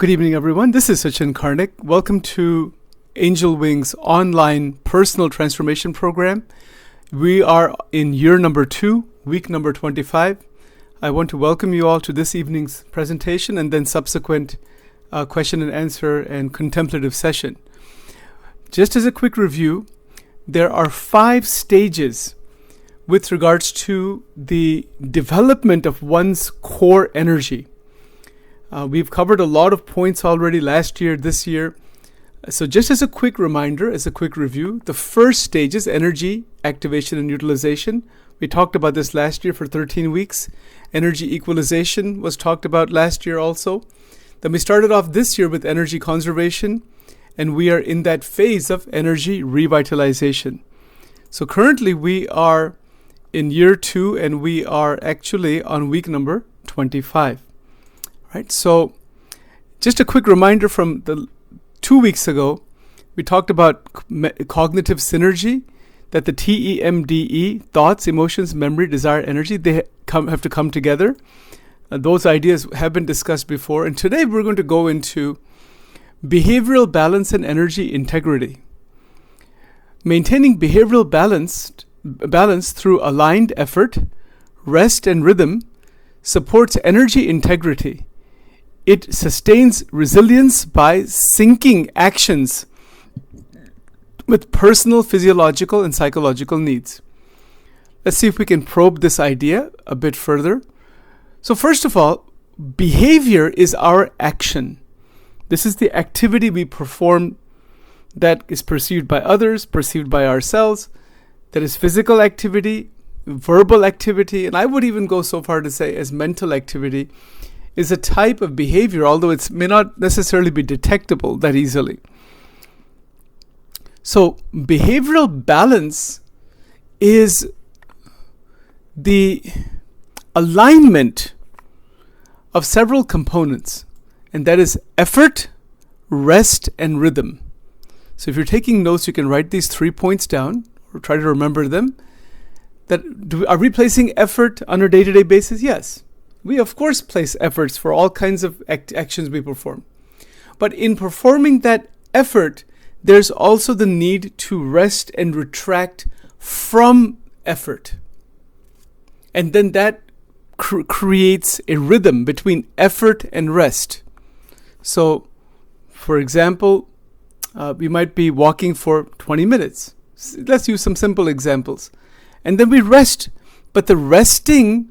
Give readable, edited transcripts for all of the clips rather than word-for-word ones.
Good evening, everyone. This is Sachin Karnik. Welcome to Angel Wings online personal transformation program. We are in year number 2, week number 25. I want to welcome you all to this evening's presentation and then subsequent question and answer and contemplative session. Just as a quick review, there are 5 stages with regards to the development of one's core energy. We've covered a lot of points already last year, this year. So just as a quick reminder, as a quick review, the first stage is energy activation and utilization. We talked about this last year for 13 weeks. Energy equalization was talked about last year also. Then we started off this year with energy conservation, and we are in that phase of energy revitalization. So currently we are in year 2, and we are actually on week number 25. Right, so just a quick reminder from the 2 weeks ago, we talked about cognitive synergy, that the TEMDE, thoughts, emotions, memory, desire, energy, they have to come together. Those ideas have been discussed before, and today we're going to go into behavioral balance and energy integrity. Maintaining behavioral balance through aligned effort, rest, and rhythm supports energy integrity. It sustains resilience by syncing actions with personal, physiological, and psychological needs. Let's see if we can probe this idea a bit further. So first of all, behavior is our action. This is the activity we perform that is perceived by others, perceived by ourselves. That is physical activity, verbal activity, and I would even go so far to say as mental activity is a type of behavior, although it may not necessarily be detectable that easily. So behavioral balance is the alignment of several components, and that is effort, rest, and rhythm. So if you're taking notes, you can write these 3 points down or try to remember them. Are we placing effort on a day-to-day basis? Yes. We, of course, place efforts for all kinds of actions we perform. But in performing that effort, there's also the need to rest and retract from effort. And then that creates a rhythm between effort and rest. So, for example, we might be walking for 20 minutes. Let's use some simple examples. And then we rest. But the resting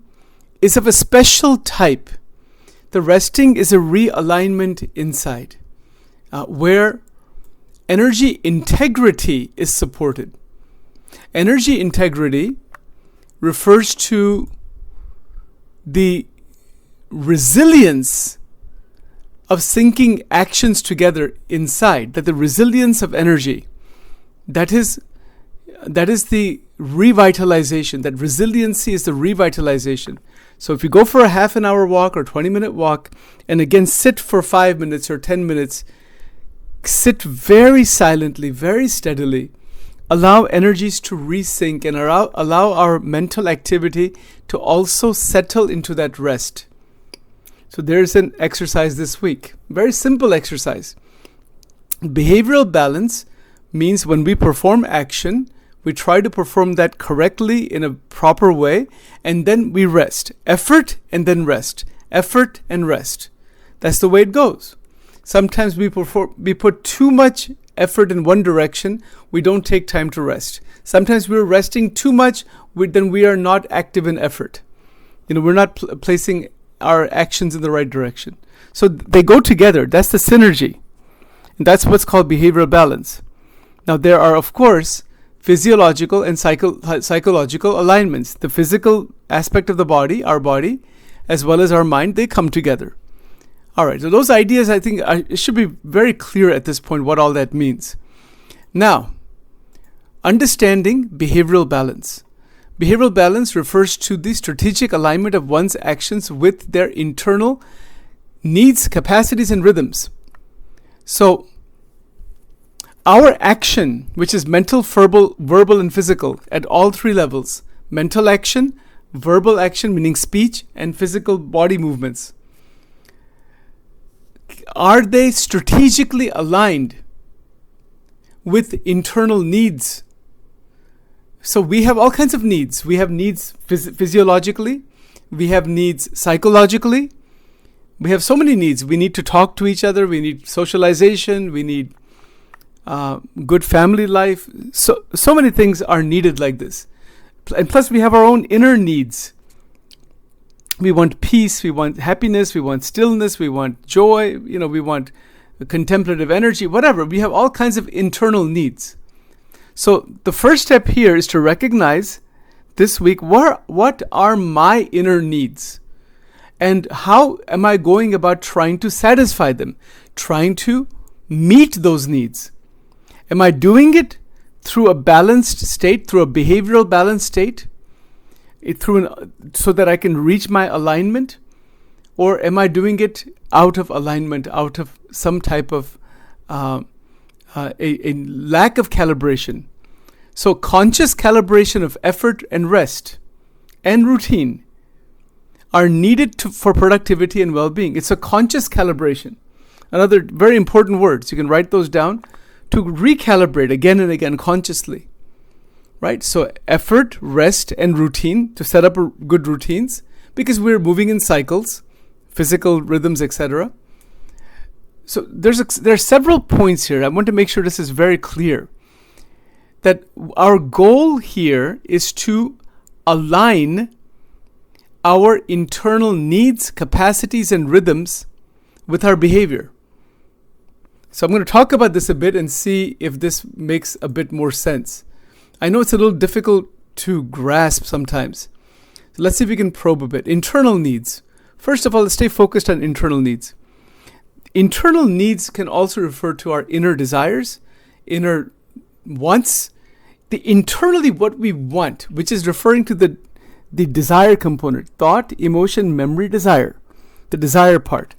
is of a special type. The resting is a realignment inside, where energy integrity is supported. Energy integrity refers to the resilience of syncing actions together inside, that the resilience of energy, that is the revitalization, that resiliency is the revitalization. So if you go for a half an hour walk or 20-minute walk, and again sit for 5 minutes or 10 minutes, sit very silently, very steadily, allow energies to resync and allow our mental activity to also settle into that rest. So there's an exercise this week, very simple exercise. Behavioral balance means when we perform action, we try to perform that correctly in a proper way, and then we rest. Effort and then rest. Effort and rest. That's the way it goes. Sometimes we put too much effort in one direction, we don't take time to rest. Sometimes we're resting too much, then we are not active in effort. We're not placing our actions in the right direction. So they go together. That's the synergy. And that's what's called behavioral balance. Now there are, of course, physiological and psychological alignments. The physical aspect of the body, our body, as well as our mind, they come together. All right, so those ideas, I think, it should be very clear at this point what all that means. Now, understanding behavioral balance. Behavioral balance refers to the strategic alignment of one's actions with their internal needs, capacities, and rhythms. So, our action, which is mental, verbal, and physical, at all 3 levels, mental action, verbal action, meaning speech, and physical body movements, are they strategically aligned with internal needs? So we have all kinds of needs. We have needs physiologically. We have needs psychologically. We have so many needs. We need to talk to each other. We need socialization. We need good family life. So many things are needed like this. And plus we have our own inner needs. We want peace. We want happiness. We want stillness. We want joy. We want contemplative energy, whatever. We have all kinds of internal needs. So the first step here is to recognize this week, what are my inner needs? And how am I going about trying to satisfy them? Trying to meet those needs? Am I doing it through a balanced state, through a behavioral balanced state? So that I can reach my alignment? Or am I doing it out of alignment, out of some type of a lack of calibration? So conscious calibration of effort and rest and routine are needed for productivity and well-being. It's a conscious calibration. Another very important words. You can write those down. To recalibrate again and again consciously. Right? So effort, rest, and routine, to set up good routines, because we're moving in cycles, physical rhythms, etc. So there are several points here. I want to make sure this is very clear. That our goal here is to align our internal needs, capacities, and rhythms with our behavior. So I'm going to talk about this a bit and see if this makes a bit more sense. I know it's a little difficult to grasp sometimes. So let's see if we can probe a bit. Internal needs. First of all, let's stay focused on internal needs. Internal needs can also refer to our inner desires, inner wants, internally what we want, which is referring to the desire component, thought, emotion, memory, desire, the desire part.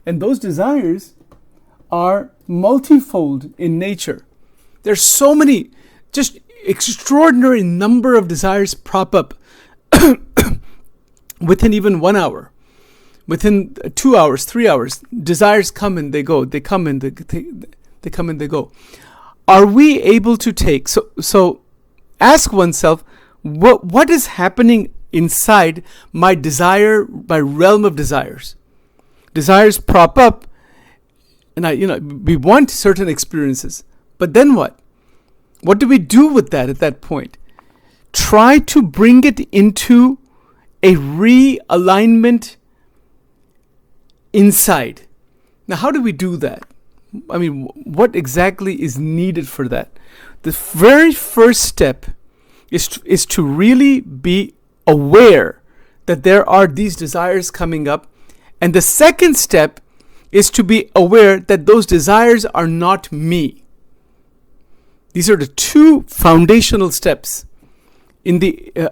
And those desires are multifold in nature. There's so many, just extraordinary number of desires prop up within even 1 hour, within 2 hours, 3 hours. Desires come and they go. They come and they come and they go. Are we able to take, so ask oneself, what is happening inside my desire, my realm of desires? Desires prop up, and we want certain experiences, but then what? What do we do with that at that point? Try to bring it into a realignment inside. Now, how do we do that? I mean, what exactly is needed for that? The very first step is to really be aware that there are these desires coming up. And the second step is to be aware that those desires are not me. These are the two foundational steps.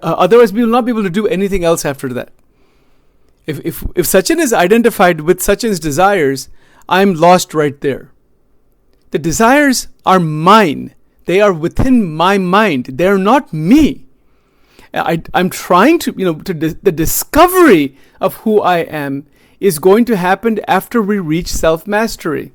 Otherwise, we will not be able to do anything else after that. If Sachin is identified with Sachin's desires, I'm lost right there. The desires are mine. They are within my mind. They are not me. I'm trying to, the discovery of who I am is going to happen after we reach self-mastery.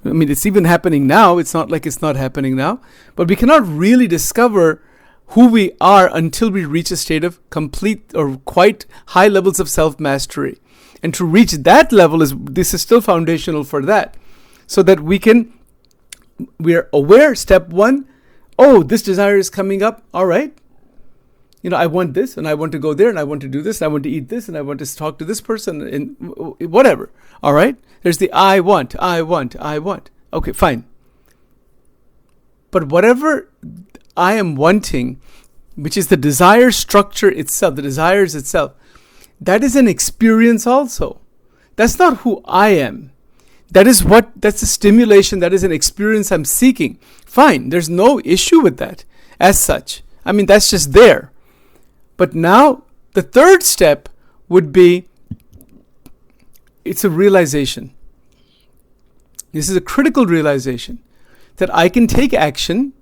I mean, it's even happening now. It's not like it's not happening now. But we cannot really discover who we are until we reach a state of complete or quite high levels of self-mastery. And to reach that level, this is still foundational for that. So that we are aware, step one, this desire is coming up, all right. I want this, and I want to go there, and I want to do this, and I want to eat this, and I want to talk to this person, and whatever, all right. There's the I want. Okay, fine. But whatever I am wanting, which is the desire structure itself, the desires itself, that is an experience also. That's not who I am. That's a stimulation, that is an experience I'm seeking. Fine, there's no issue with that as such. I mean, that's just there. But now, the third step would be, it's a realization. This is a critical realization that I can take action.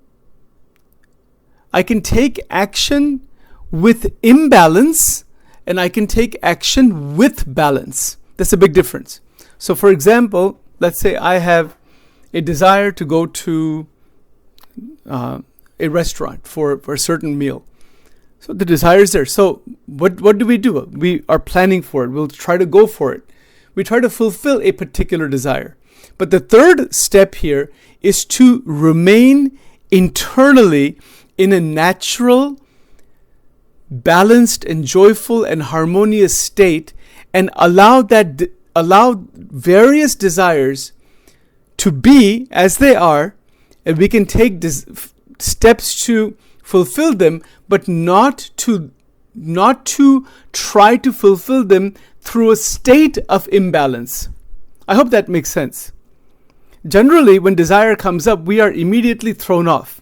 I can take action with imbalance, and I can take action with balance. That's a big difference. So, for example, let's say I have a desire to go to a restaurant for a certain meal. So the desire is there. So what do? We are planning for it. We'll try to go for it. We try to fulfill a particular desire. But the third step here is to remain internally in a natural, balanced and joyful and harmonious state, and allow various desires to be as they are, and we can take steps to fulfill them, but not to try to fulfill them through a state of imbalance. I hope that makes sense. Generally, when desire comes up, we are immediately thrown off.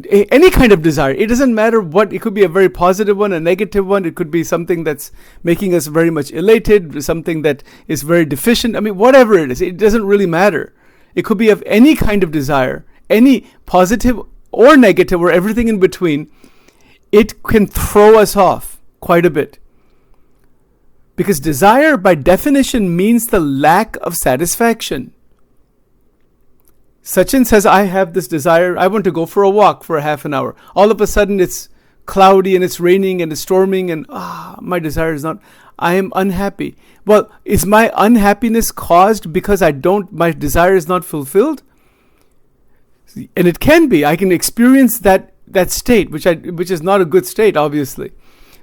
Any kind of desire, it doesn't matter what, it could be a very positive one, a negative one, it could be something that's making us very much elated, something that is very deficient. I mean, whatever it is, it doesn't really matter. It could be of any kind of desire, any positive or negative or everything in between. It can throw us off quite a bit. Because desire, by definition, means the lack of satisfaction. Sachin says, I have this desire, I want to go for a walk for a half an hour. All of a sudden it's cloudy and it's raining and it's storming and my desire is not, I am unhappy. Well, is my unhappiness caused because my desire is not fulfilled? And it can be. I can experience that state, which is not a good state, obviously.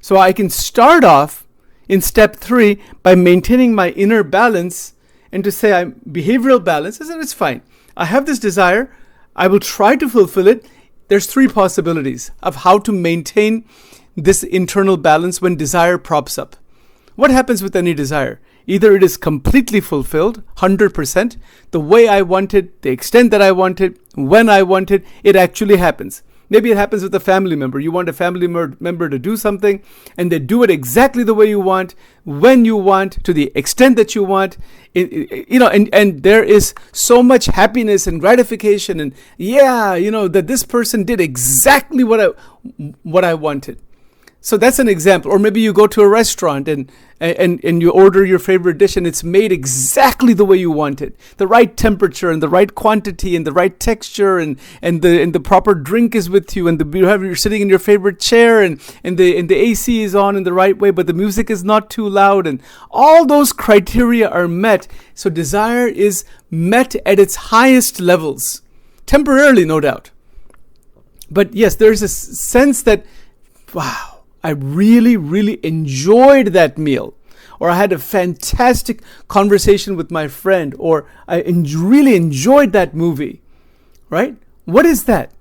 So I can start off in step 3 by maintaining my inner balance, and to say I'm behavioral balance, I said it's fine. I have this desire. I will try to fulfill it. There's 3 possibilities of how to maintain this internal balance when desire props up. What happens with any desire? Either it is completely fulfilled, 100%, the way I want it, the extent that I want it, when I want it, it actually happens. Maybe it happens with a family member. You want a family member to do something, and they do it exactly the way you want, when you want, to the extent that you want. And there is so much happiness and gratification, and that this person did exactly what I wanted. So that's an example. Or maybe you go to a restaurant and you order your favorite dish and it's made exactly the way you want it. The right temperature and the right quantity and the right texture and the proper drink is with you, and you're sitting in your favorite chair and the AC is on in the right way, but the music is not too loud, and all those criteria are met. So desire is met at its highest levels. Temporarily, no doubt. But yes, there's a sense that, wow, I really, really enjoyed that meal, or I had a fantastic conversation with my friend, or I really enjoyed that movie, right? What is that?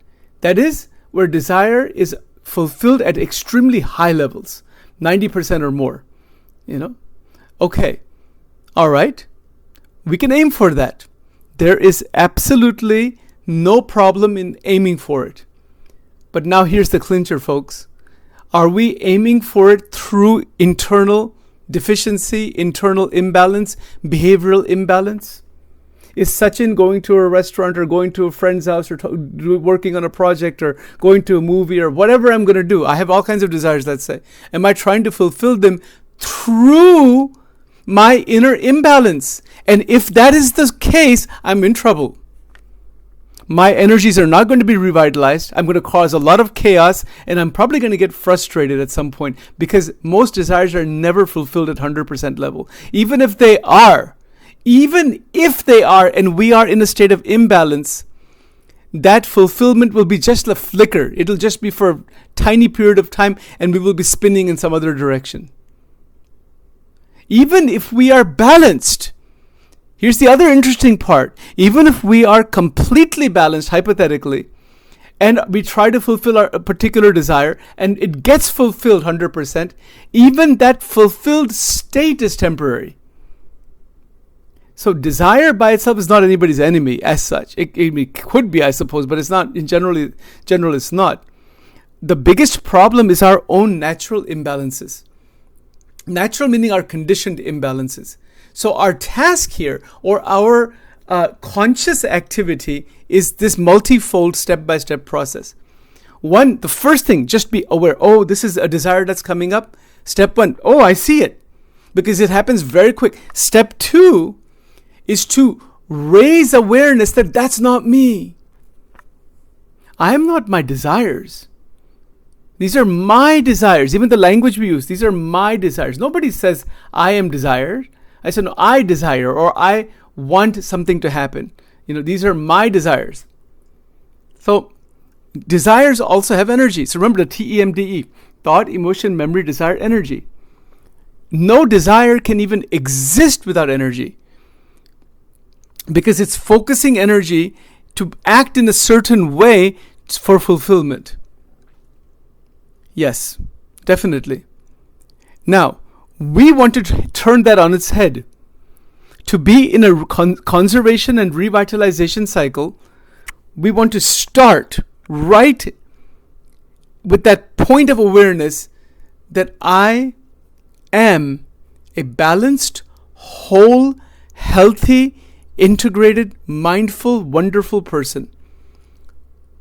That is where desire is fulfilled at extremely high levels, 90% or more, Okay, all right. We can aim for that. There is absolutely no problem in aiming for it. But now here's the clincher, folks. Are we aiming for it through internal deficiency, internal imbalance, behavioral imbalance? Is Sachin going to a restaurant or going to a friend's house or working on a project or going to a movie or whatever I'm going to do? I have all kinds of desires, let's say. Am I trying to fulfill them through my inner imbalance? And if that is the case, I'm in trouble. My energies are not going to be revitalized. I'm going to cause a lot of chaos, and I'm probably going to get frustrated at some point, because most desires are never fulfilled at 100% level. Even if they are, and we are in a state of imbalance, that fulfillment will be just a flicker. It'll just be for a tiny period of time, and we will be spinning in some other direction. Even if we are balanced, here's the other interesting part. Even if we are completely balanced, hypothetically, and we try to fulfill a particular desire, and it gets fulfilled 100%, even that fulfilled state is temporary. So desire by itself is not anybody's enemy as such. It could be, I suppose, but it's not. In general, it's not. The biggest problem is our own natural imbalances. Natural meaning our conditioned imbalances. So our task here, or our conscious activity, is this multifold step-by-step process. One, the first thing, just be aware, this is a desire that's coming up. Step 1, I see it, because it happens very quick. Step 2 is to raise awareness that that's not me. I am not my desires. These are my desires. Even the language we use, these are my desires. Nobody says, I am desired. I said, no, I desire, or I want something to happen. These are my desires. So desires also have energy. So remember the TEMDE, thought, emotion, memory, desire, energy. No desire can even exist without energy, because it's focusing energy to act in a certain way for fulfillment. Yes, definitely. Now, we want to turn that on its head. To be in a conservation and revitalization cycle, we want to start right with that point of awareness that I am a balanced, whole, healthy, integrated, mindful, wonderful person.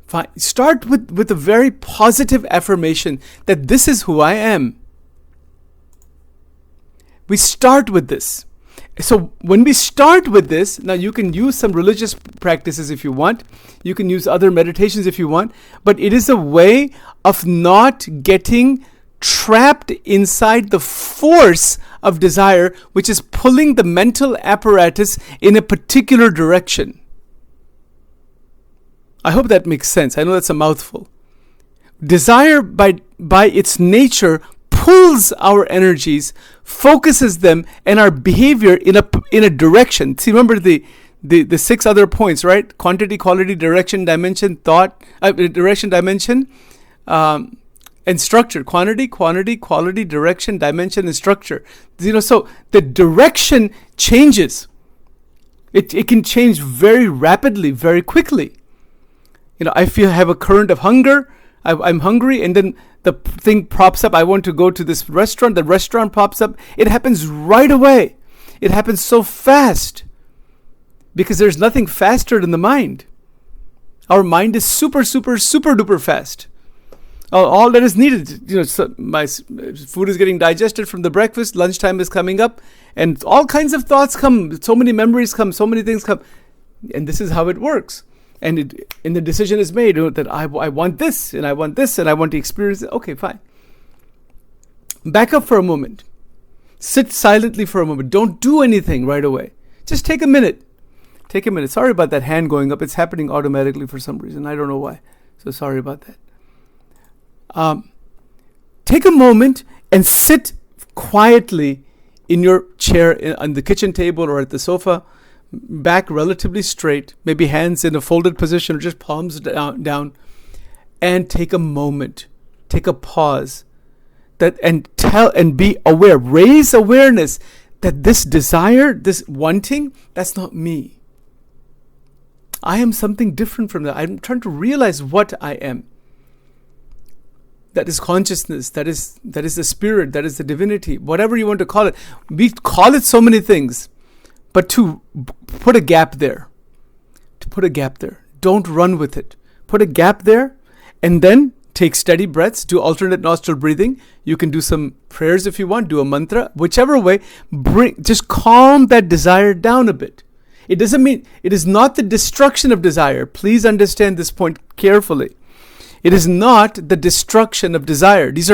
Fine. Start with a very positive affirmation that this is who I am. We start with this. So when we start with this, now you can use some religious practices if you want. You can use other meditations if you want. But it is a way of not getting trapped inside the force of desire, which is pulling the mental apparatus in a particular direction. I hope that makes sense. I know that's a mouthful. Desire by its nature pulls our energies, focuses them, and our behavior in a direction. See, remember the 6 other points, right? Quantity, quality, direction, dimension, thought, direction, dimension, and structure. Quantity, quality, direction, dimension, and structure. So the direction changes. It can change very rapidly, very quickly. I have a current of hunger. I'm hungry, and then the thing pops up. I want to go to this restaurant. The restaurant pops up. It happens right away. It happens so fast because there's nothing faster than the mind. Our mind is super, super, super duper fast. All that is needed, so my food is getting digested from the breakfast. Lunchtime is coming up, and all kinds of thoughts come. So many memories come. So many things come, and this is how it works. And the decision is made that I want this, and I want this, and I want to experience it. Okay, fine. Back up for a moment. Sit silently for a moment. Don't do anything right away. Just take a minute. Take a minute. Sorry about that hand going up. It's happening automatically for some reason. I don't know why. So sorry about that. Take a moment and sit quietly in your chair on the kitchen table or at the sofa. Back relatively straight, maybe hands in a folded position or just palms down, and take a moment, take a pause, and be aware, raise awareness that this desire, this wanting, that's not me. I am something different from that. I'm trying to realize what I am. That is consciousness, that is the spirit, that is the divinity, whatever you want to call it. We call it so many things. But to put a gap there, don't run with it. Put a gap there, and then take steady breaths, do alternate nostril breathing. You can do some prayers if you want, do a mantra, whichever way. Just calm that desire down a bit. It doesn't mean, it is not the destruction of desire. Please understand this point carefully. It is not the destruction of desire. These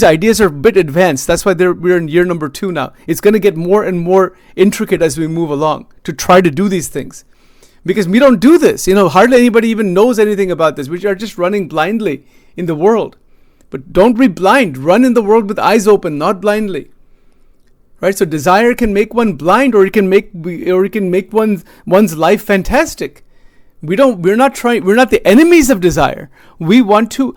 ideas are a bit advanced. That's why we're in year number 2 now. It's going to get more and more intricate as we move along to try to do these things. Because we don't do this. Hardly anybody even knows anything about this. We are just running blindly in the world. But don't be blind. Run in the world with eyes open, not blindly. Right? So desire can make one blind, or it can make one's life fantastic. We're not the enemies of desire. We want to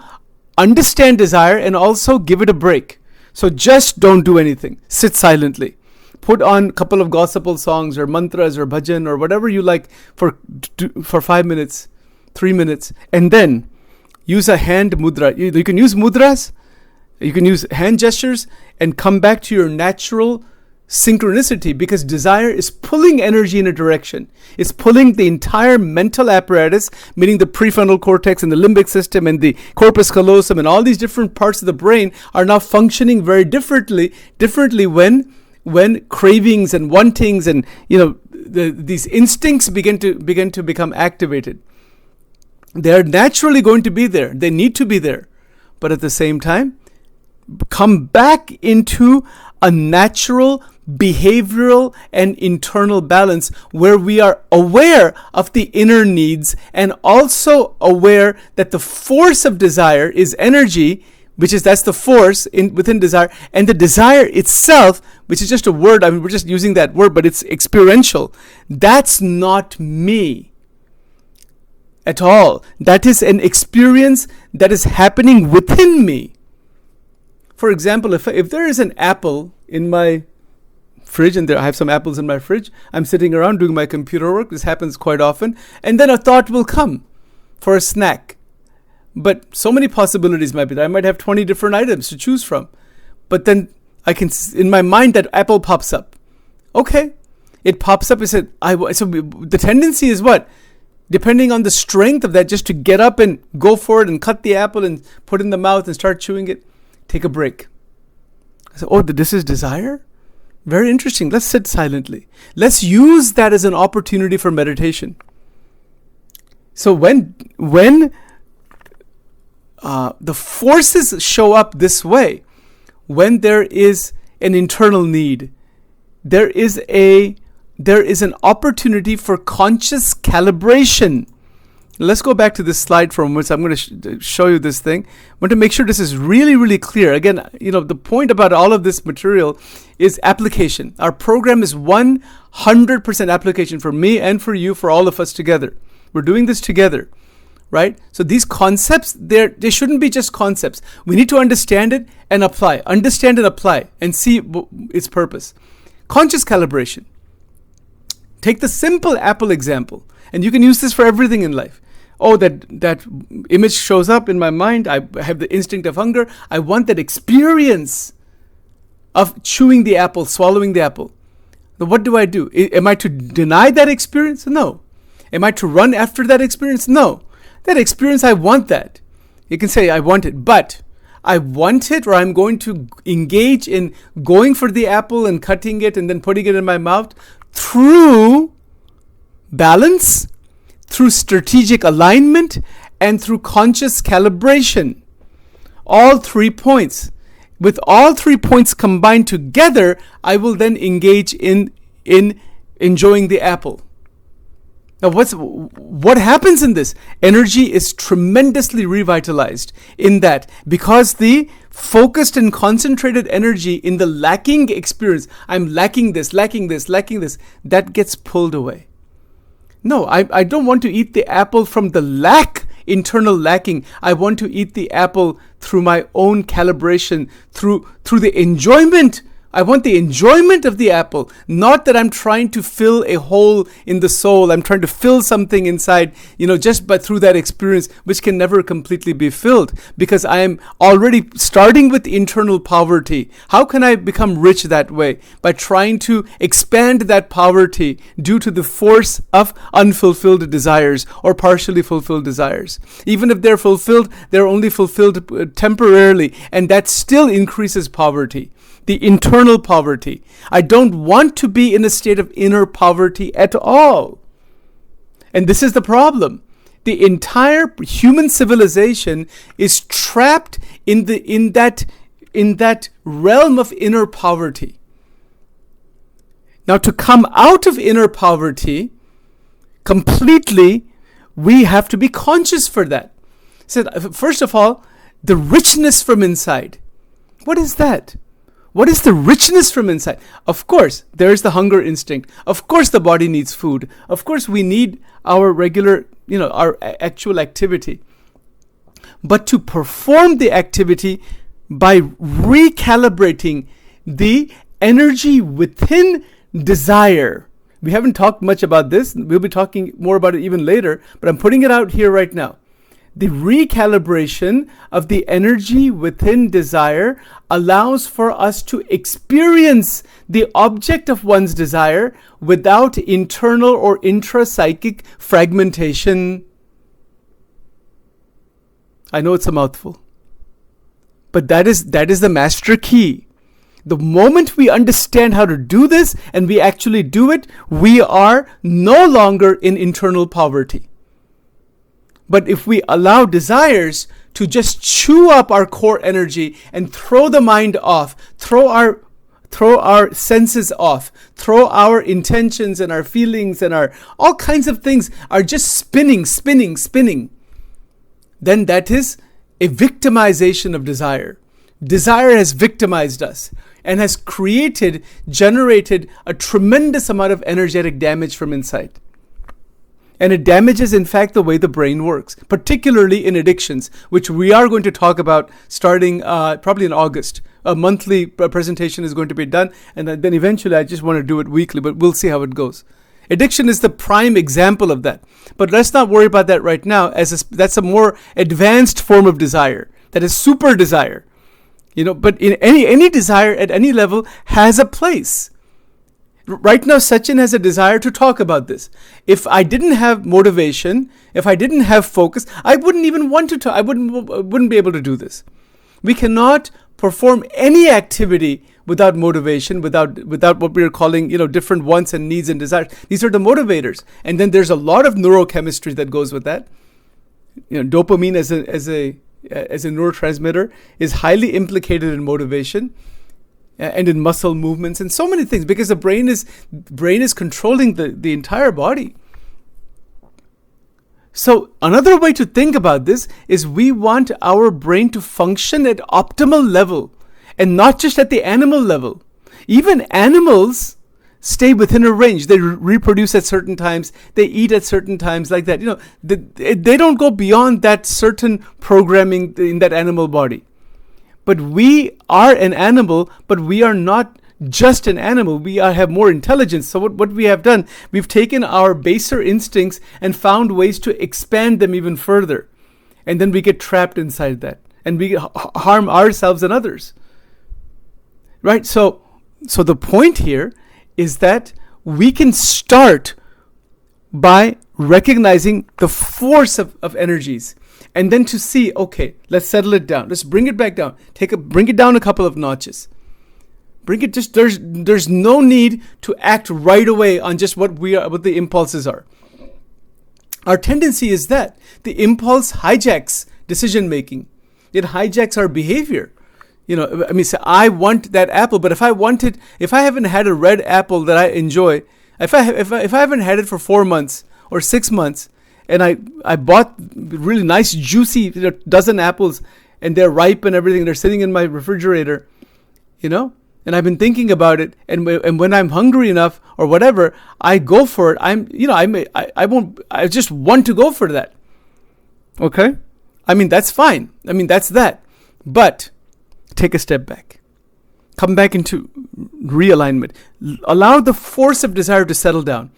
understand desire and also give it a break. So just don't do anything. Sit silently. Put on a couple of gospel songs or mantras or bhajan or whatever you like for 5 minutes, 3 minutes, and then use a hand mudra. You can use mudras, you can use hand gestures, and come back to your natural synchronicity, because desire is pulling energy in a direction. It's pulling the entire mental apparatus, meaning the prefrontal cortex and the limbic system and the corpus callosum, and all these different parts of the brain are now functioning very differently when when cravings and wantings and these instincts begin to become activated, they're naturally going to be there. They need to be there. But at the same time, come back into a natural behavioral and internal balance where we are aware of the inner needs and also aware that the force of desire is energy, that's the force within desire, and the desire itself, which is just a word. I mean, we're just using that word, but it's experiential. That's not me at all. That is an experience that is happening within me. For example, if there is an apple in my fridge, and I have some apples in my fridge, I'm sitting around doing my computer work. This happens quite often. And then a thought will come for a snack. But so many possibilities might be there. I might have 20 different items to choose from. But then in my mind, that apple pops up. Okay. It pops up. So the tendency is what? Depending on the strength of that, just to get up and go for it and cut the apple and put it in the mouth and start chewing it. Take a break. I said, this is desire? Very interesting. Let's sit silently. Let's use that as an opportunity for meditation. So when the forces show up this way, when there is an internal need, there is an opportunity for conscious calibration. Let's go back to this slide for a moment. So I'm going to show you this thing. I want to make sure this is really, really clear. Again, the point about all of this material is application. Our program is 100% application for me and for you, for all of us together. We're doing this together, right? So these concepts, they shouldn't be just concepts. We need to understand it and apply. Understand and apply and see its purpose. Conscious calibration. Take the simple apple example, and you can use this for everything in life. That image shows up in my mind. I have the instinct of hunger. I want that experience of chewing the apple, swallowing the apple. Now, what do? Am I to deny that experience? No. Am I to run after that experience? No. That experience, I want that. You can say, I want it, but I want it, or I'm going to engage in going for the apple and cutting it and then putting it in my mouth through balance, through strategic alignment, and through conscious calibration. All 3 points. With all 3 points combined together, I will then engage in enjoying the apple. Now, what happens in this? Energy is tremendously revitalized in that, because the focused and concentrated energy in the lacking experience, I'm lacking this, that gets pulled away. No, I don't want to eat the apple from the internal lacking. I want to eat the apple through my own calibration, through the enjoyment. I want the enjoyment of the apple, not that I'm trying to fill a hole in the soul. I'm trying to fill something inside, just through that experience, which can never completely be filled, because I am already starting with internal poverty. How can I become rich that way? By trying to expand that poverty due to the force of unfulfilled desires or partially fulfilled desires. Even if they're fulfilled, they're only fulfilled temporarily, and that still increases poverty. The internal poverty. I don't want to be in a state of inner poverty at all. And this is the problem. The entire human civilization is trapped in that realm of inner poverty. Now, to come out of inner poverty completely, we have to be conscious for that. So, first of all, the richness from inside. What is that? What is the richness from inside? Of course, there is the hunger instinct. Of course, the body needs food. Of course, we need our regular, our actual activity. But to perform the activity by recalibrating the energy within desire. We haven't talked much about this. We'll be talking more about it even later, but I'm putting it out here right now. The recalibration of the energy within desire allows for us to experience the object of one's desire without internal or intra-psychic fragmentation. I know it's a mouthful, but that is the master key. The moment we understand how to do this and we actually do it, we are no longer in internal poverty. But if we allow desires to just chew up our core energy and throw the mind off, throw our senses off, throw our intentions and our feelings and our all kinds of things are just spinning, then that is a victimization of desire. Desire has victimized us and has generated a tremendous amount of energetic damage from inside. And it damages, in fact, the way the brain works, particularly in addictions, which we are going to talk about starting probably in August. A monthly presentation is going to be done, and then eventually I just want to do it weekly, but we'll see how it goes. Addiction is the prime example of that. But let's not worry about that right now, that's a more advanced form of desire. That is super desire. But in any desire at any level has a place. Right now, Sachin has a desire to talk about this. If I didn't have motivation, if I didn't have focus, I wouldn't even want to talk. I wouldn't be able to do this. We cannot perform any activity without motivation, without what we are calling, different wants and needs and desires. These are the motivators. And then there's a lot of neurochemistry that goes with that. Dopamine as a neurotransmitter is highly implicated in motivation and in muscle movements and so many things, because the brain is controlling the entire body. So another way to think about this is we want our brain to function at optimal level and not just at the animal level. Even animals stay within a range. They reproduce at certain times. They eat at certain times like that. They don't go beyond that certain programming in that animal body. But we are an animal, but we are not just an animal. We have more intelligence. So what we have done, we've taken our baser instincts and found ways to expand them even further. And then we get trapped inside that. And we harm ourselves and others. Right? So the point here is that we can start by recognizing the force of energies. And then to see, okay, let's settle it down. Let's bring it back down. Bring it down a couple of notches. There's no need to act right away on just what the impulses are. Our tendency is that the impulse hijacks decision making. It hijacks our behavior. Say I want that apple, but if I haven't had a red apple that I enjoy, if I haven't had it for 4 months or 6 months, and I bought really nice juicy dozen apples, and they're ripe and everything, they're sitting in my refrigerator, and I've been thinking about it, and when I'm hungry enough or whatever, I go for it. I just want to go for that. Okay? That's fine. That's that. But take a step back. Come back into realignment. Allow the force of desire to settle down.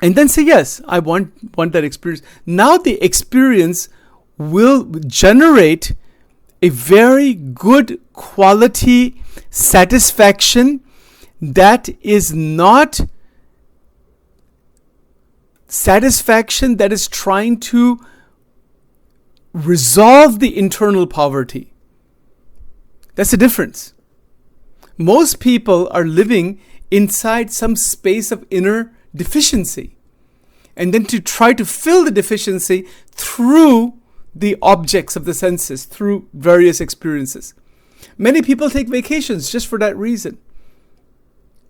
And then say, yes, I want that experience. Now the experience will generate a very good quality satisfaction that is not satisfaction that is trying to resolve the internal poverty. That's the difference. Most people are living inside some space of inner deficiency, and then to try to fill the deficiency through the objects of the senses, through various experiences. Many people take vacations just for that reason,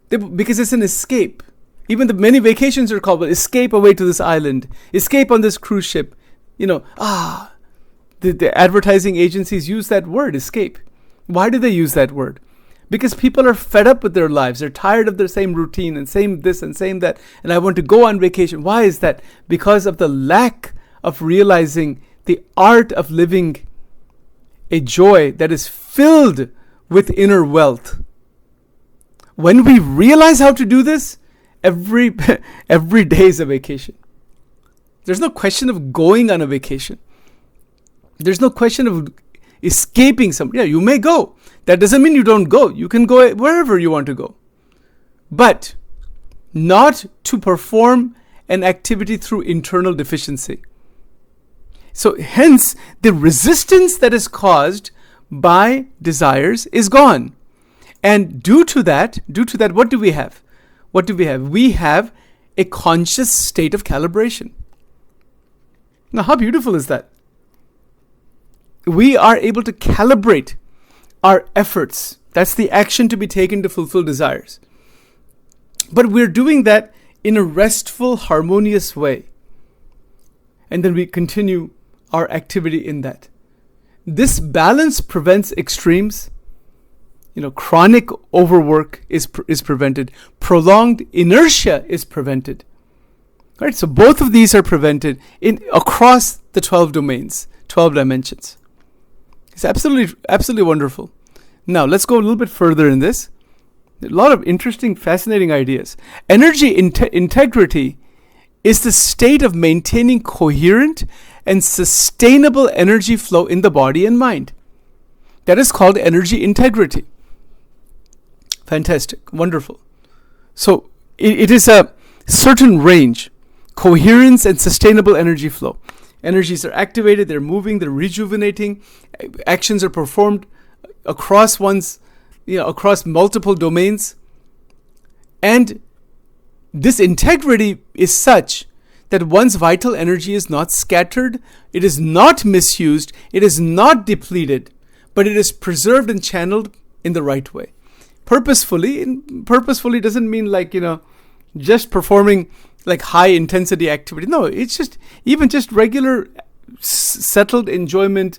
because it's an escape. Even the many vacations are called escape away to this island, escape on this cruise ship. The advertising agencies use that word, escape. Why do they use that word? Because people are fed up with their lives. They're tired of their same routine and same this and same that. And I want to go on vacation. Why is that? Because of the lack of realizing the art of living a joy that is filled with inner wealth. When we realize how to do this, every day is a vacation. There's no question of going on a vacation. There's no question of escaping something. Yeah, you may go. That doesn't mean you don't go. You can go wherever you want to go. But not to perform an activity through internal deficiency. So hence, the resistance that is caused by desires is gone. And due to that, what do we have? What do we have? We have a conscious state of calibration. Now, how beautiful is that? We are able to calibrate our efforts. That's the action to be taken to fulfill desires. But we're doing that in a restful, harmonious way. And then we continue our activity in that. This balance prevents extremes. Chronic overwork is prevented. Prolonged inertia is prevented. Right? So both of these are prevented across the 12 domains, 12 dimensions. It's absolutely wonderful. Now, let's go a little bit further in this. A lot of interesting, fascinating ideas. Energy integrity is the state of maintaining coherent and sustainable energy flow in the body and mind. That is called energy integrity. Fantastic. Wonderful. So it is a certain range, coherence and sustainable energy flow. Energies are activated, they're moving, they're rejuvenating. Actions are performed across across multiple domains. And this integrity is such that one's vital energy is not scattered, it is not misused, it is not depleted, but it is preserved and channeled in the right way. Purposefully doesn't mean just performing like high intensity activity. No, it's just regular settled enjoyment,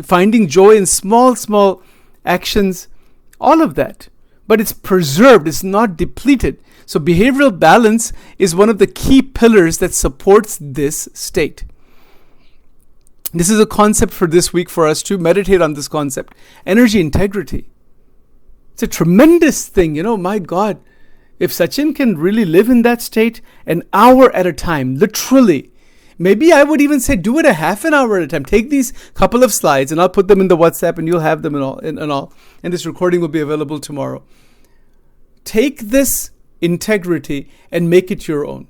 finding joy in small actions, all of that. But it's preserved, it's not depleted. So behavioral balance is one of the key pillars that supports this state. This is a concept for this week for us to meditate on this concept. Energy integrity. It's a tremendous thing, my God. If Sachin can really live in that state an hour at a time, literally, maybe I would even say do it a half an hour at a time. Take these couple of slides and I'll put them in the WhatsApp and you'll have them and all. And this recording will be available tomorrow. Take this integrity and make it your own.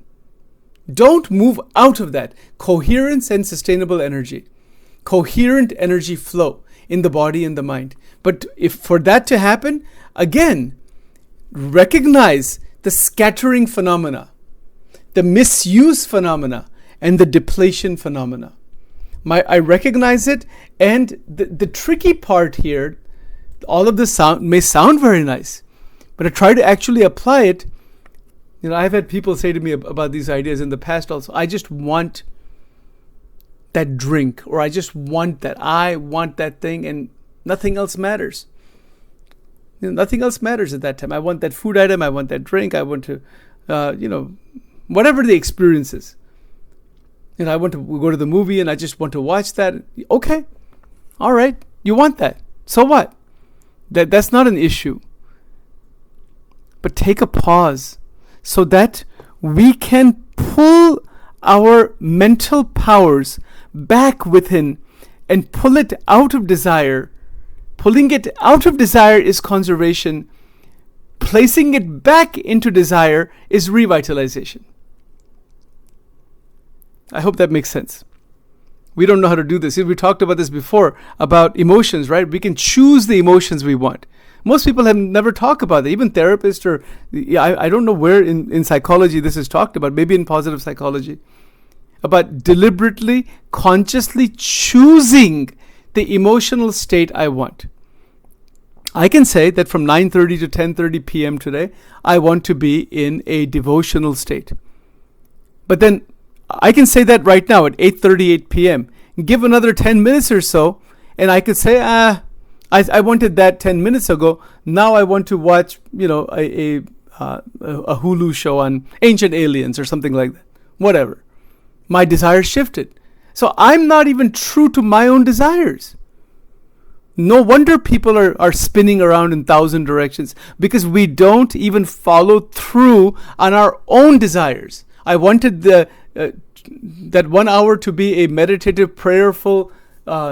Don't move out of that. Coherence and sustainable energy. Coherent energy flow in the body and the mind. But if for that to happen, again, recognize the scattering phenomena, the misuse phenomena, and the depletion phenomena. I recognize it, and the tricky part here, all of this may sound very nice, but I try to actually apply it. I've had people say to me about these ideas in the past also, I just want that drink, or I just want that. I want that thing, and nothing else matters. Nothing else matters at that time. I want that food item. I want that drink. I want to, whatever the experience is. I want to go to the movie and I just want to watch that. Okay. All right. You want that. So what? That's not an issue. But take a pause so that we can pull our mental powers back within and pull it out of desire. Pulling it out of desire is conservation. Placing it back into desire is revitalization. I hope that makes sense. We don't know how to do this. We talked about this before, about emotions, right? We can choose the emotions we want. Most people have never talked about that. Even therapists I don't know where in psychology this is talked about, maybe in positive psychology, about deliberately, consciously choosing the emotional state I want. I can say that from 9:30 to 10:30 p.m. today, I want to be in a devotional state. But then I can say that right now at 8:38 p.m. Give another 10 minutes or so, and I could say, I wanted that 10 minutes ago. Now I want to watch, a Hulu show on ancient aliens or something like that. Whatever. My desires shifted. So I'm not even true to my own desires. No wonder people are spinning around in 1,000 directions, because we don't even follow through on our own desires. I wanted that 1 hour to be a meditative, prayerful,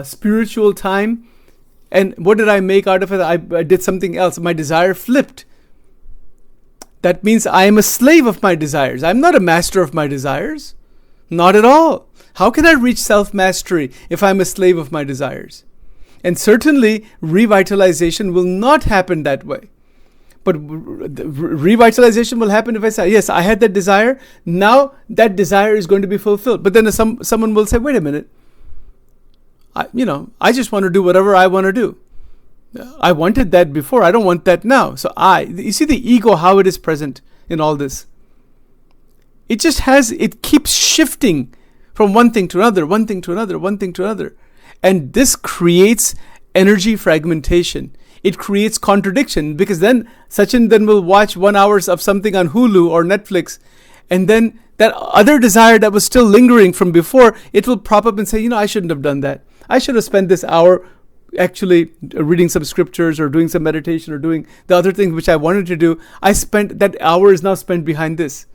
spiritual time. And what did I make out of it? I did something else. My desire flipped. That means I am a slave of my desires. I'm not a master of my desires. Not at all. How can I reach self-mastery if I'm a slave of my desires? And certainly, revitalization will not happen that way. But revitalization will happen if I say, yes, I had that desire. Now that desire is going to be fulfilled. But then someone will say, wait a minute. I just want to do whatever I want to do. I wanted that before. I don't want that now. So you see the ego, how it is present in all this. It keeps shifting from one thing to another, one thing to another, one thing to another. And this creates energy fragmentation. It creates contradiction, because then Sachin will watch 1 hour of something on Hulu or Netflix, and then that other desire that was still lingering from before, it will prop up and say, I shouldn't have done that. I should have spent this hour actually reading some scriptures or doing some meditation or doing the other thing which I wanted to do. That hour is now spent behind this.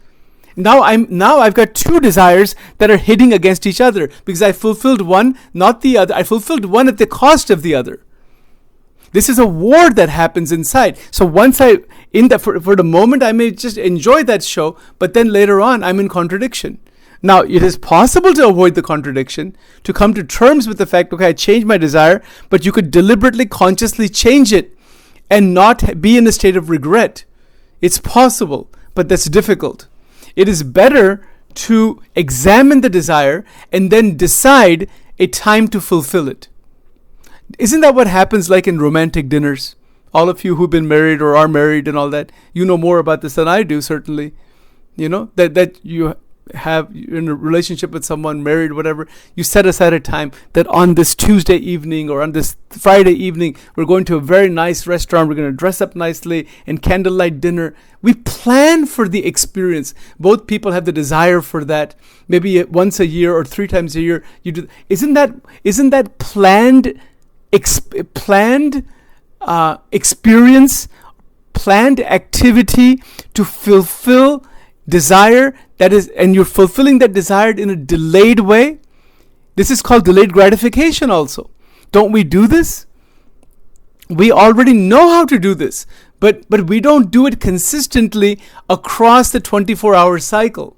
Now I've got two desires that are hitting against each other, because I fulfilled one, not the other. I fulfilled one at the cost of the other. This is a war that happens inside. So once for the moment, I may just enjoy that show, but then later on, I'm in contradiction. Now, it is possible to avoid the contradiction, to come to terms with the fact, okay, I changed my desire, but you could deliberately, consciously change it and not be in a state of regret. It's possible, but that's difficult. It is better to examine the desire and then decide a time to fulfill it. Isn't that what happens like in romantic dinners? All of you who've been married or are married and all that, you know more about this than I do, certainly. That you have in a relationship with someone, married, whatever, you set aside a time that on this Tuesday evening or on this Friday evening, we're going to a very nice restaurant, we're going to dress up nicely and candlelight dinner. We plan for the experience. Both people have the desire for that. Maybe once a year or 3 times a year you do. Isn't that planned experience, planned activity to fulfill desire? And you're fulfilling that desire in a delayed way. This is called delayed gratification also. Don't we do this? We already know how to do this, but we don't do it consistently across the 24-hour cycle.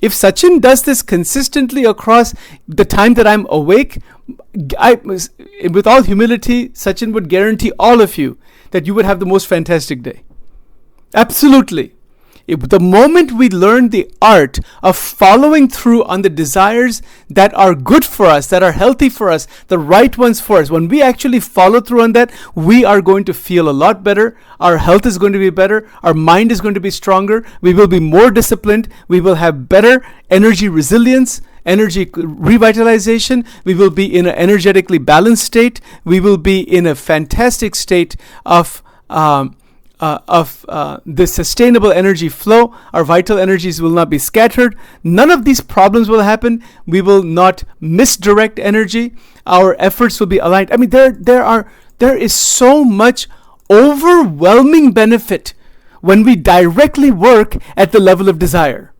If Sachin does this consistently across the time that I'm awake, with all humility, Sachin would guarantee all of you that you would have the most fantastic day. Absolutely. The moment we learn the art of following through on the desires that are good for us, that are healthy for us, the right ones for us, when we actually follow through on that, we are going to feel a lot better. Our health is going to be better. Our mind is going to be stronger. We will be more disciplined. We will have better energy resilience, energy revitalization. We will be in an energetically balanced state. We will be in a fantastic state of the sustainable energy flow. Our vital energies will not be scattered. None of these problems will happen. We will not misdirect energy. Our efforts will be aligned. I mean, there is so much overwhelming benefit when we directly work at the level of desire.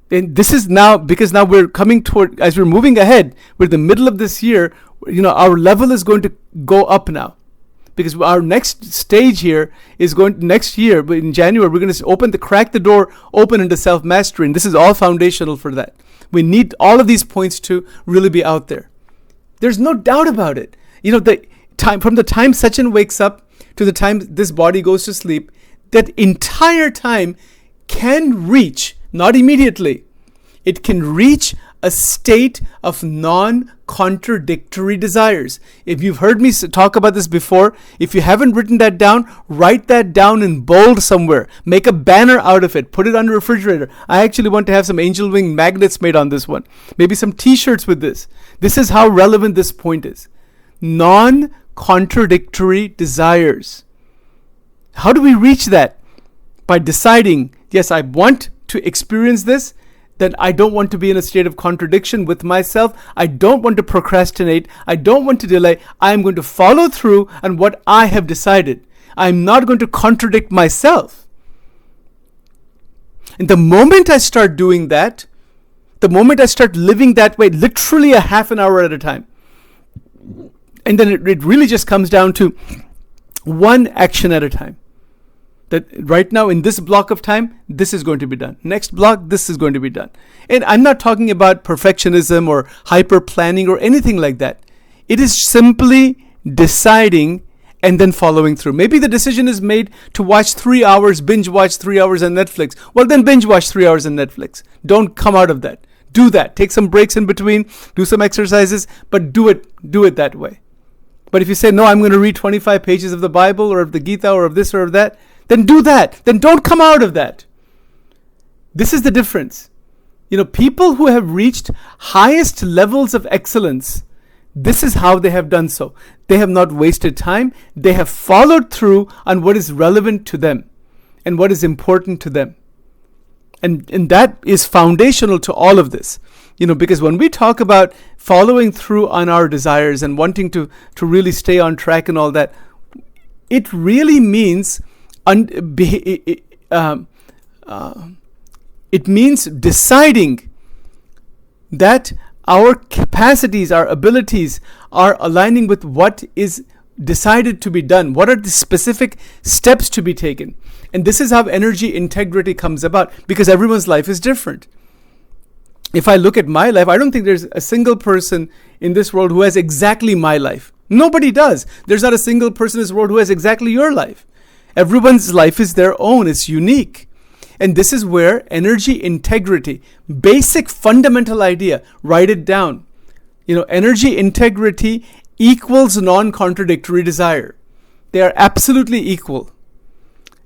And this is now, because now we're coming toward, as we're moving ahead, we're in the middle of this year, our level is going to go up now. Because our next stage here is next year, but in January, we're going to crack the door open into self-mastery. And this is all foundational for that. We need all of these points to really be out there. There's no doubt about it. From the time Sachin wakes up to the time this body goes to sleep, that entire time can reach, not immediately, it can reach a state of non-contradictory desires. If you've heard me talk about this before, if you haven't written that down, write that down in bold somewhere. Make a banner out of it. Put it on the refrigerator. I actually want to have some angel wing magnets made on this one. Maybe some t-shirts with this. This is how relevant this point is. Non-contradictory desires. How do we reach that? By deciding, yes, I want to experience this, that I don't want to be in a state of contradiction with myself. I don't want to procrastinate. I don't want to delay. I am going to follow through on what I have decided. I'm not going to contradict myself. And the moment I start doing that, the moment I start living that way, literally a half an hour at a time, and then it really just comes down to one action at a time. That right now in this block of time, this is going to be done. Next block, this is going to be done. And I'm not talking about perfectionism or hyper planning or anything like that. It is simply deciding and then following through. Maybe the decision is made to watch 3 hours, binge watch 3 hours on Netflix. Well, then binge watch 3 hours on Netflix. Don't come out of that. Do that. Take some breaks in between, do some exercises, but do it that way. But if you say, no, I'm going to read 25 pages of the Bible or of the Gita or of this or of that, then do that. Then don't come out of that. This is the difference. People who have reached highest levels of excellence, this is how they have done so. They have not wasted time. They have followed through on what is relevant to them and what is important to them. And that is foundational to all of this. Because when we talk about following through on our desires and wanting to really stay on track and all that, it really means it means deciding that our capacities, our abilities are aligning with what is decided to be done. What are the specific steps to be taken? And this is how energy integrity comes about, because everyone's life is different. If I look at my life, I don't think there's a single person in this world who has exactly my life. Nobody does. There's not a single person in this world who has exactly your life. Everyone's life is their own. It's unique. And this is where energy integrity, basic fundamental idea, write it down. Energy integrity equals non-contradictory desire. They are absolutely equal.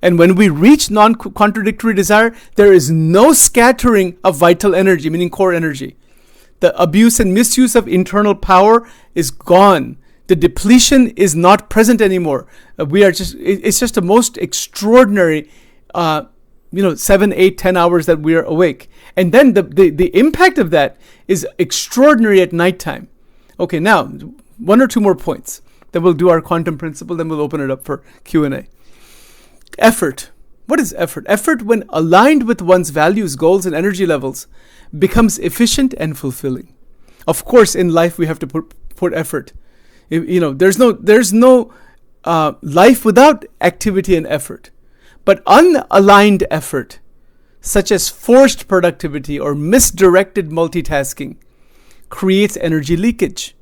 And when we reach non-contradictory desire, there is no scattering of vital energy, meaning core energy. The abuse and misuse of internal power is gone. The depletion is not present anymore. It's just the most extraordinary 7, 8, 10 hours that we are awake. And then the impact of that is extraordinary at nighttime. Okay, now, one or two more points. Then we'll do our quantum principle, then we'll open it up for Q&A. Effort. What is effort? Effort, when aligned with one's values, goals, and energy levels, becomes efficient and fulfilling. Of course, in life, we have to put effort. There's no life without activity and effort. But unaligned effort, such as forced productivity or misdirected multitasking, creates energy leakage.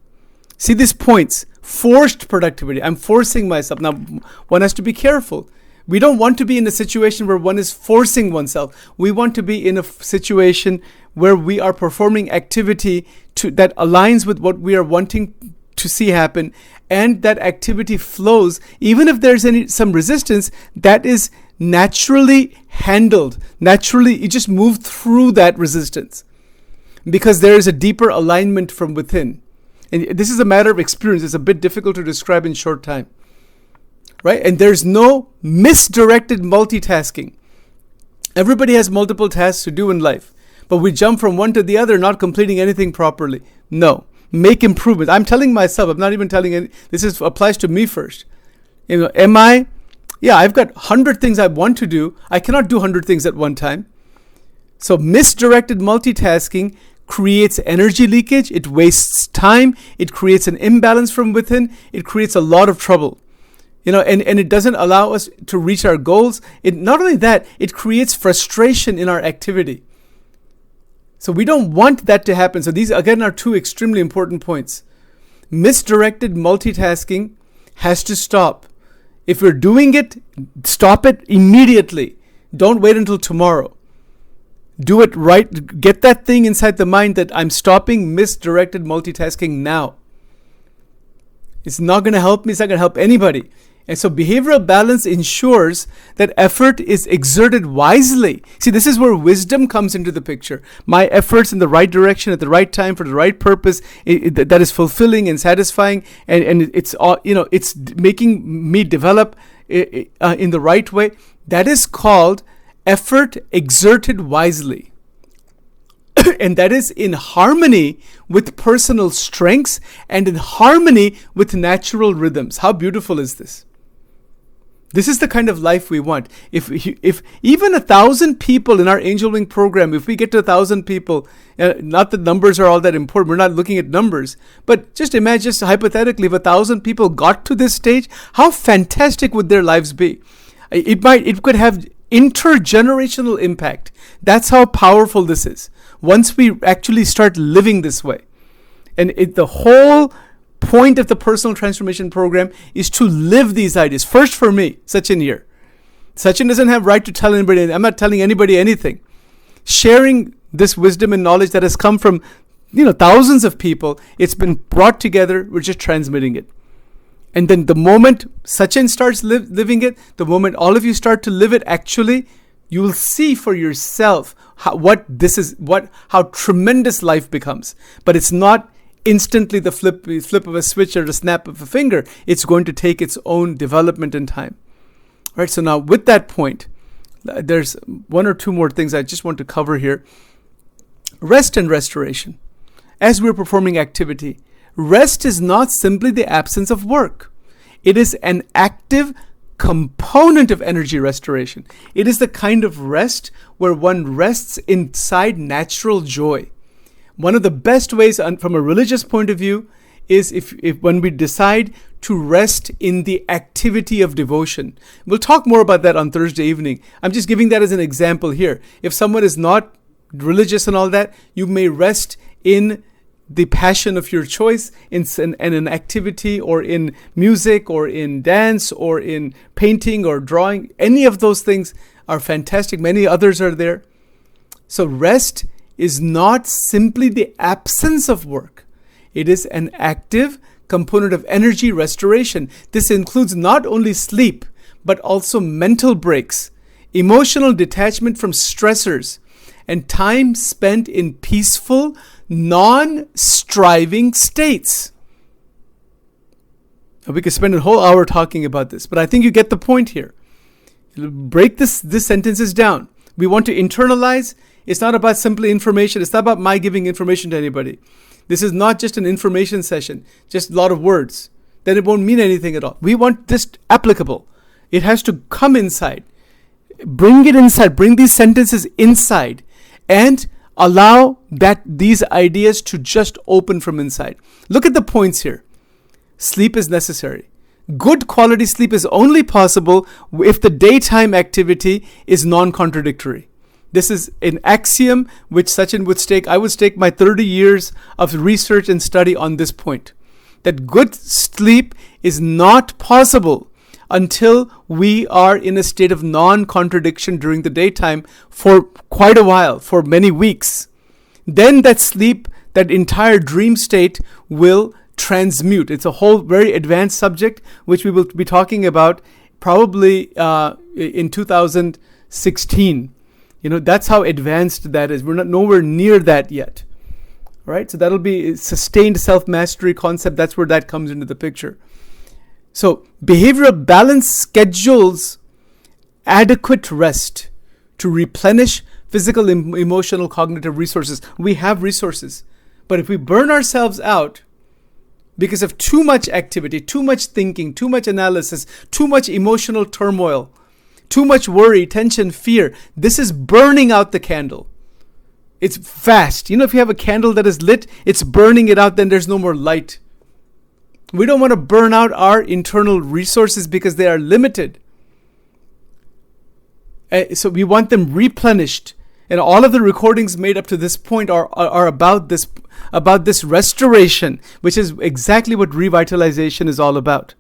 See these points. Forced productivity. I'm forcing myself. Now, one has to be careful. We don't want to be in a situation where one is forcing oneself. We want to be in a situation where we are performing activity that aligns with what we are wanting to see happen, and that activity flows, even if there's some resistance, that is naturally handled. Naturally, you just move through that resistance because there is a deeper alignment from within. And this is a matter of experience. It's a bit difficult to describe in short time, right? And there's no misdirected multitasking. Everybody has multiple tasks to do in life, but we jump from one to the other, not completing anything properly. No. Make improvements. I'm telling myself, I'm not even telling any, applies to me first. I've got 100 things I want to do. I cannot do 100 things at one time. So misdirected multitasking creates energy leakage. It wastes time. It creates an imbalance from within. It creates a lot of trouble. And it doesn't allow us to reach our goals. Not only that, it creates frustration in our activity. So we don't want that to happen. So these, again, are two extremely important points. Misdirected multitasking has to stop. If you're doing it, stop it immediately. Don't wait until tomorrow. Do it right. Get that thing inside the mind that I'm stopping misdirected multitasking now. It's not going to help me. It's not going to help anybody. And so behavioral balance ensures that effort is exerted wisely. See, this is where wisdom comes into the picture. My efforts in the right direction at the right time for the right purpose that is fulfilling and satisfying, and it's making me develop in the right way. That is called effort exerted wisely. And that is in harmony with personal strengths and in harmony with natural rhythms. How beautiful is this? This is the kind of life we want. If even 1,000 people in our Angel Wing program, if we get to 1,000 people, not that numbers are all that important, we're not looking at numbers, but just imagine, just hypothetically, if 1,000 people got to this stage, how fantastic would their lives be? It could have intergenerational impact. That's how powerful this is. Once we actually start living this way, and the whole point of the personal transformation program is to live these ideas. First for me, Sachin here. Sachin doesn't have right to tell anybody. I'm not telling anybody anything. Sharing this wisdom and knowledge that has come from, thousands of people. It's been brought together. We're just transmitting it. And then the moment Sachin starts living it, the moment all of you start to live it, actually, you will see for yourself how tremendous life becomes. But it's not instantly the flip of a switch or the snap of a finger. It's going to take its own development and time. All right. So now with that point, there's one or two more things I just want to cover here. Rest and restoration. As we're performing activity, rest is not simply the absence of work. It is an active component of energy restoration. It is the kind of rest where one rests inside natural joy. One of the best ways from a religious point of view is if when we decide to rest in the activity of devotion. We'll talk more about that on Thursday evening. I'm just giving that as an example here. If someone is not religious and all that, you may rest in the passion of your choice in an activity or in music or in dance or in painting or drawing. Any of those things are fantastic. Many others are there. So rest is not simply the absence of work. It is an active component of energy restoration. This includes not only sleep, but also mental breaks, emotional detachment from stressors, and time spent in peaceful, non-striving states. Now, we could spend a whole hour talking about this, but I think you get the point here. Break these sentences down. We want to internalize. It's not about simply information. It's not about my giving information to anybody. This is not just an information session, just a lot of words. Then it won't mean anything at all. We want this applicable. It has to come inside. Bring it inside. Bring these sentences inside and allow these ideas to just open from inside. Look at the points here. Sleep is necessary. Good quality sleep is only possible if the daytime activity is non-contradictory. This is an axiom which Sachin would stake. I would stake my 30 years of research and study on this point. That good sleep is not possible until we are in a state of non-contradiction during the daytime for quite a while, for many weeks. Then that sleep, that entire dream state will transmute. It's a whole very advanced subject, which we will be talking about probably in 2016. That's how advanced that is. We're not nowhere near that yet. Right? So that'll be a sustained self-mastery concept. That's where that comes into the picture. So behavioral balance schedules adequate rest to replenish physical, emotional, cognitive resources. We have resources. But if we burn ourselves out because of too much activity, too much thinking, too much analysis, too much emotional turmoil, too much worry, tension, fear, this is burning out the candle. It's fast. If you have a candle that is lit, it's burning it out, then there's no more light. We don't want to burn out our internal resources because they are limited. So we want them replenished. And all of the recordings made up to this point are about this restoration, which is exactly what revitalization is all about.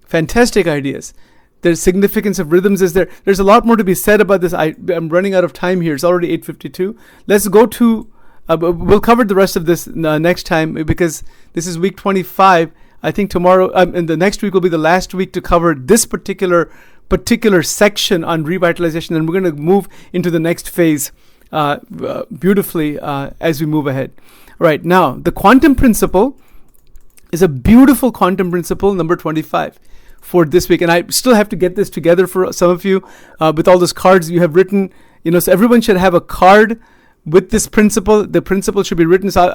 Fantastic ideas. There's significance of rhythms is there. There's a lot more to be said about this. I'm running out of time here. It's already 8:52. Let's go to, we'll cover the rest of this next time because this is week 25. I think tomorrow and the next week will be the last week to cover this particular section on revitalization. And we're going to move into the next phase beautifully as we move ahead. All right. Now, the quantum principle is a beautiful quantum principle, number 25. For this week, and I still have to get this together for some of you with all those cards you have written. So everyone should have a card with this principle. The principle should be written. So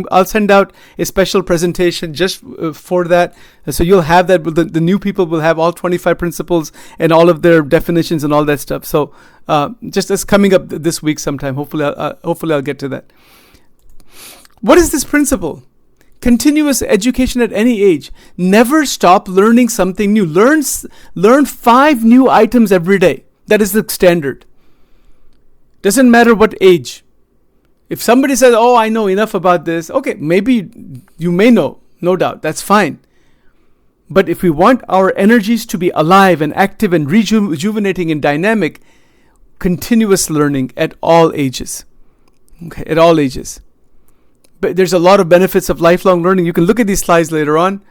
I'll send out a special presentation just for that. So you'll have that. The new people will have all 25 principles and all of their definitions and all that stuff. So just as coming up this week sometime. Hopefully I'll get to that. What is this principle? Continuous education at any age. Never stop learning something new. Learn 5 new items every day. That is the standard. Doesn't matter what age. If somebody says, "Oh, I know enough about this," okay, maybe you may know. No doubt. That's fine. But if we want our energies to be alive and active and rejuvenating and dynamic, continuous learning at all ages. Okay, at all ages. But there's a lot of benefits of lifelong learning. You can look at these slides later on.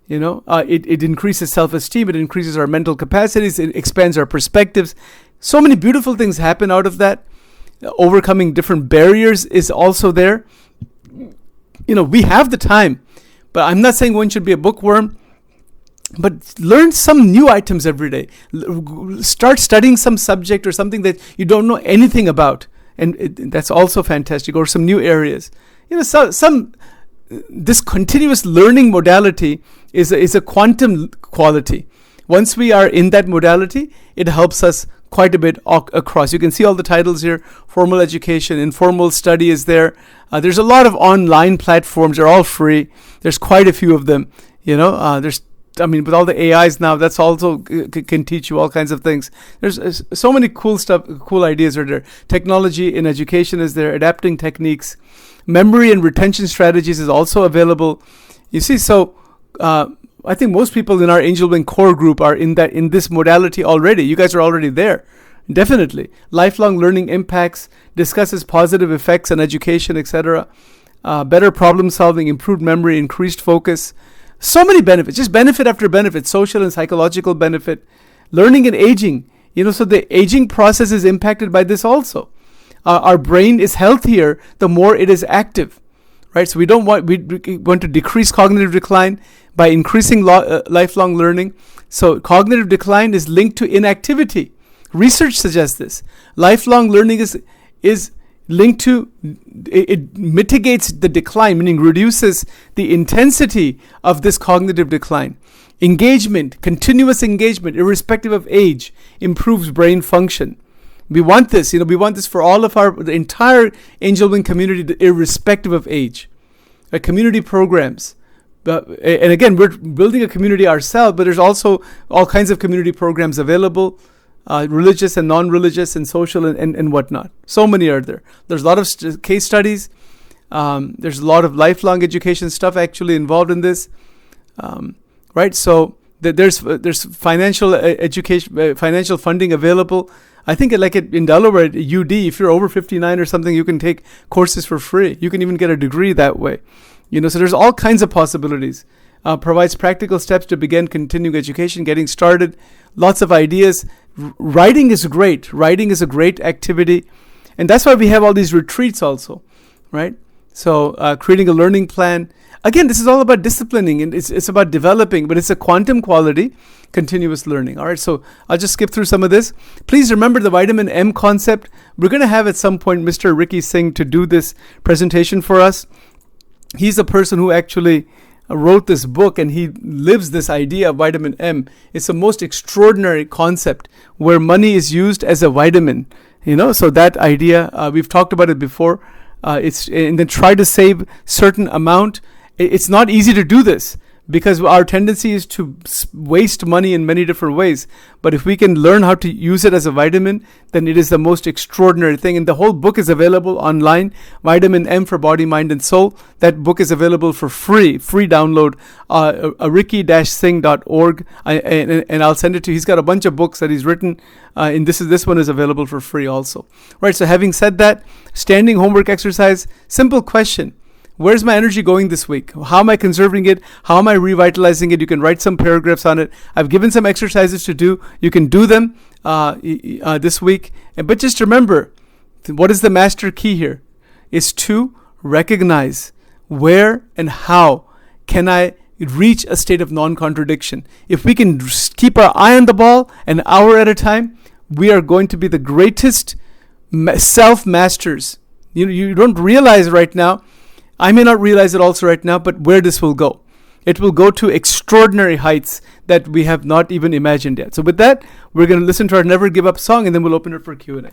It increases self-esteem. It increases our mental capacities. It expands our perspectives. So many beautiful things happen out of that. Overcoming different barriers is also there. We have the time. But I'm not saying one should be a bookworm. But learn some new items every day. Start studying some subject or something that you don't know anything about. And that's also fantastic. Or some new areas. This continuous learning modality is a quantum quality. Once we are in that modality, it helps us quite a bit across. You can see all the titles here. Formal education, informal study is there. There's a lot of online platforms. They're all free. There's quite a few of them. With all the AIs now, that's also can teach you all kinds of things. There's so many cool ideas are there. Technology in education is there. Adapting techniques. Memory and retention strategies is also available. You see, so I think most people in our Angel Wing core group are in this modality already. You guys are already there. Definitely. Lifelong learning impacts, discusses positive effects on education, etc. Better problem solving, improved memory, increased focus. So many benefits, just benefit after benefit, social and psychological benefit. Learning and aging, so the aging process is impacted by this also. Our brain is healthier the more it is active, right? So we want to decrease cognitive decline by increasing lifelong learning. So cognitive decline is linked to inactivity. Research suggests this. Lifelong learning is linked to, it mitigates the decline, meaning reduces the intensity of this cognitive decline. Engagement, continuous engagement, irrespective of age, improves brain function. We want this, we want this for all of the entire Angel Wing community, irrespective of age. Community programs. And again, we're building a community ourselves, but there's also all kinds of community programs available. Religious and non-religious and social and whatnot. So many are there. There's a lot of case studies. There's a lot of lifelong education stuff actually involved in this, right? So there's financial education, financial funding available. I think in Delaware at UD, if you're over 59 or something, you can take courses for free. You can even get a degree that way. So there's all kinds of possibilities. Provides practical steps to begin continuing education, getting started. Lots of ideas. Writing is great. Writing is a great activity. And that's why we have all these retreats also, right? So creating a learning plan. Again, this is all about disciplining, and it's about developing, but it's a quantum quality, continuous learning. All right, so I'll just skip through some of this. Please remember the vitamin M concept. We're going to have at some point Mr. Ricky Singh to do this presentation for us. He's the person who actually wrote this book, and he lives this idea of vitamin M. It's the most extraordinary concept where money is used as a vitamin. So that idea, we've talked about it before. And then try to save certain amount. It's not easy to do this because our tendency is to waste money in many different ways. But if we can learn how to use it as a vitamin, then it is the most extraordinary thing. And the whole book is available online, Vitamin M for Body, Mind, and Soul. That book is available for free download, ricky-singh.org. And I'll send it to you. He's got a bunch of books that he's written, and this one is available for free also. Right, so having said that, standing homework exercise, simple question. Where's my energy going this week? How am I conserving it? How am I revitalizing it? You can write some paragraphs on it. I've given some exercises to do. You can do them this week. But just remember, what is the master key here? Is to recognize where and how can I reach a state of non-contradiction. If we can keep our eye on the ball an hour at a time, we are going to be the greatest self-masters. You don't realize right now, I may not realize it also right now, but where this will go. It will go to extraordinary heights that we have not even imagined yet. So with that, we're going to listen to our Never Give Up song, and then we'll open it for Q&A.